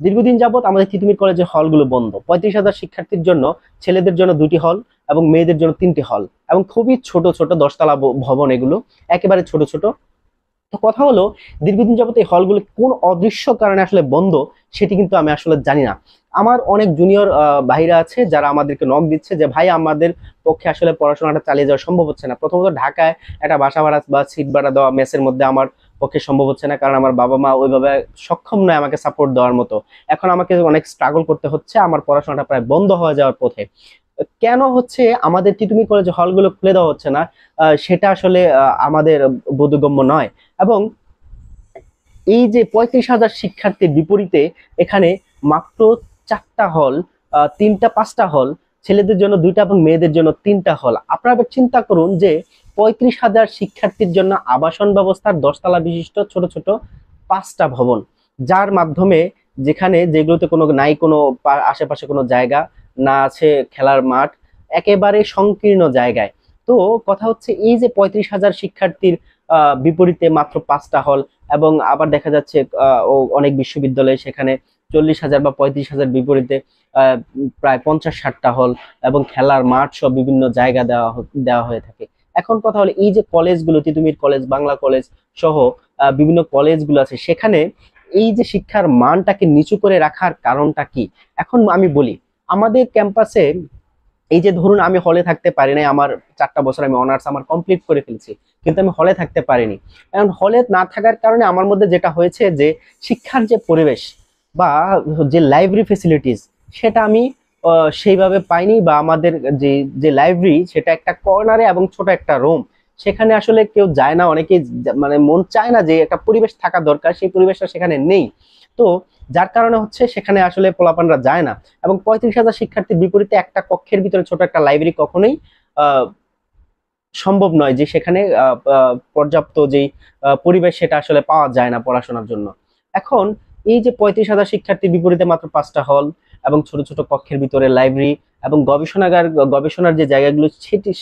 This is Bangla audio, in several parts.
দীর্ঘদিন যাবত আমাদের তিতুমির কলেজের হলগুলো বন্ধ। 35,000 শিক্ষার্থীর জন্য ছেলেদের জন্য 2টি হল এবং মেয়েদের জন্য 3টি হল, এবং খুবই ছোট ছোট 10তলা ভবন, এগুলো একেবারে ছোট ছোট। তো কথা হলো, দীর্ঘদিন যাবত এই হলগুলো কোন অদৃশ্য কারণে আসলে বন্ধ সেটি কিন্তু আমি আসলে জানি না। আমার অনেক জুনিয়র ভাইরা আছে যারা আমাদেরকে নক দিচ্ছে যে ভাই আমাদের পক্ষে আসলে পড়াশোনাটা চালিয়ে যাওয়া সম্ভব হচ্ছে না। প্রথমত ঢাকায় একটা বাসা ভাড়া বা সিট ভাড়া দেওয়া মেসের মধ্যে আমার পক্ষে সম্ভব হচ্ছে না, কারণ আমার বাবা মা ওইভাবে সক্ষম নয় আমাকে সাপোর্ট দেওয়ার মতো। এখন আমাকে অনেক স্ট্রাগল করতে হচ্ছে, আমার পড়াশোনাটা প্রায় বন্ধ হয়ে যাওয়ার পথে। কেন হচ্ছে আমাদের তিতুমির কলেজে হলগুলো খুলে দেওয়া হচ্ছে না, সেটা আসলে আমাদের বোধগম্য নয়। এবং এই যে 35,000 শিক্ষার্থীর বিপরীতে এখানে মাত্র 4টা হল, 3টা 5টা হল, ছেলেদের জন্য 2টা এবং মেয়েদের জন্য 3টা হল। আপনারা এবার চিন্তা করুন যে 35,000 শিক্ষার্থীর জন্য আবাসন ব্যবস্থার 10তলা বিশিষ্ট ছোট ছোট 5টা ভবন, যার মাধ্যমে যেখানে যেগুলোতে কোনো নাই, কোনো আশেপাশে কোনো জায়গা না আছে, খেলার মাঠ একেবারে সংকীর্ণ জায়গায়। তো কথা হচ্ছে এই যে 35,000 শিক্ষার্থীর বিপরীতে মাত্র 5টা হল, এবং আবার দেখা যাচ্ছে অনেক বিশ্ববিদ্যালয়ে সেখানে 40,000 বা 35,000 বিপরীতে প্রায় 50-60টা হল এবং খেলার মাঠ সব বিভিন্ন জায়গা দেওয়া হয়ে থাকে। এখন কথা হলো, এই যে কলেজগুলো, তিতুমির কলেজ, বাংলা কলেজ সহ বিভিন্ন কলেজগুলো আছে, সেখানে এই যে শিক্ষার মানটাকে নিচু করে রাখার কারণটা কি? এখন আমি বলি, আমাদের ক্যাম্পাসে এই যে ধরুন আমি হলে থাকতে পারি নাই, আমার 4টা বছর আমি অনার্স আমার কমপ্লিট করে ফেলছি, কিন্তু আমি হলে থাকতে পারিনি। এখন হলে না থাকার কারণে আমার মধ্যে যেটা হয়েছে যে শিক্ষার যে পরিবেশ বা যে লাইব্রেরি ফেসিলিটিস সেটা আমি সেইভাবে পাইনি, বা আমাদের যে যে লাইব্রেরি সেটা একটা কর্নারে এবং ছোট একটা রুম, সেখানে আসলে কেউ যায় না, অনেকে মানে মন চায় না যে একটা পরিবেশ থাকা দরকার, সেই পরিবেশটা সেখানে নেই। তো যার কারণে হচ্ছে সেখানে আসলে পোলাপানরা যায় না। এবং 35,000 শিক্ষার্থীর বিপরীতে একটা কক্ষের ভিতরে ছোট একটা লাইব্রেরি কখনোই আহ সম্ভব নয়, যে সেখানে পর্যাপ্ত যেই পরিবেশ সেটা আসলে পাওয়া যায় না পড়াশোনার জন্য। এখন এই যে 35,000 শিক্ষার্থীর বিপরীতে মাত্র 5টা হল এবং ছোট ছোট কক্ষের ভিতরে লাইব্রেরি এবং গবেষণাগার, গবেষণার যে জায়গাগুলো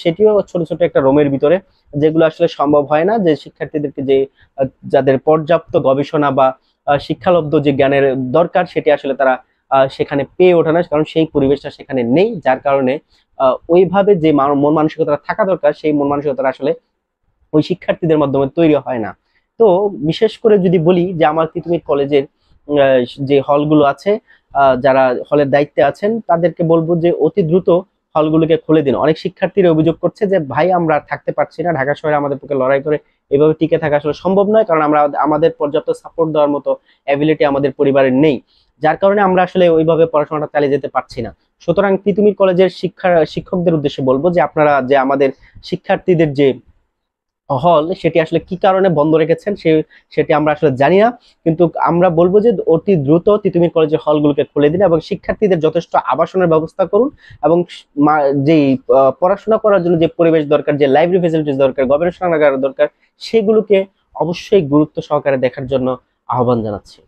সেটিও ছোট ছোট একটা রুমের ভিতরে, যেগুলো আসলে সম্ভব হয় না যে শিক্ষার্থীদেরকে যে যাদের পর্যাপ্ত গবেষণা বা শিক্ষালব্ধ যে জ্ঞানের দরকার সেটি আসলে তারা সেখানে পেয়ে ওঠে না, কারণ সেই পরিবেশটা সেখানে নেই। যার কারণে ওইভাবে যে মন মানসিকতা থাকা দরকার সেই মন মানসিকতা আসলে ওই শিক্ষার্থীদের মাধ্যমে তৈরি হয় না। তো বিশেষ করে যদি বলি যে আমার তিতুমির কলেজের যে হলগুলো আছে, যারা হলের দায়িত্বে আছেন তাদেরকে বলবো যে অতি দ্রুত হলগুলোকে খুলে দিন। অনেক শিক্ষার্থীরা অভিযোগ করছে যে ভাই আমরা থাকতে পারছি না, ঢাকা শহরে আমাদের পক্ষে লড়াই করে এভাবে টিকে থাকা আসলে সম্ভব নয়, কারণ আমরা আমাদের পর্যাপ্ত সাপোর্ট দেওয়ার মতো অ্যাবিলিটি আমাদের পরিবারের নেই, যার কারণে আমরা আসলে ওইভাবে পড়াশোনাটা চালিয়ে যেতে পারছি না। সুতরাং তিতুমির কলেজের শিক্ষকদের উদ্দেশ্যে বলবো যে আপনারা যে আমাদের শিক্ষার্থীদের যে হল সেটি আসলে কি কারণে বন্ধ রেখেছেন সেটি আমরা আসলে জানি না, কিন্তু আমরা বলবো যে অতি দ্রুত তিতুমির কলেজের হলগুলোকে খুলে দিন এবং শিক্ষার্থীদের যথেষ্ট আবাসনের ব্যবস্থা করুন, এবং যেই পড়াশোনা করার জন্য যে পরিবেশ দরকার, যে লাইব্রেরি ফেসিলিটিস দরকার, গবেষণাগার দরকার, সেগুলোকে অবশ্যই গুরুত্ব সহকারে দেখার জন্য আহ্বান জানাচ্ছি।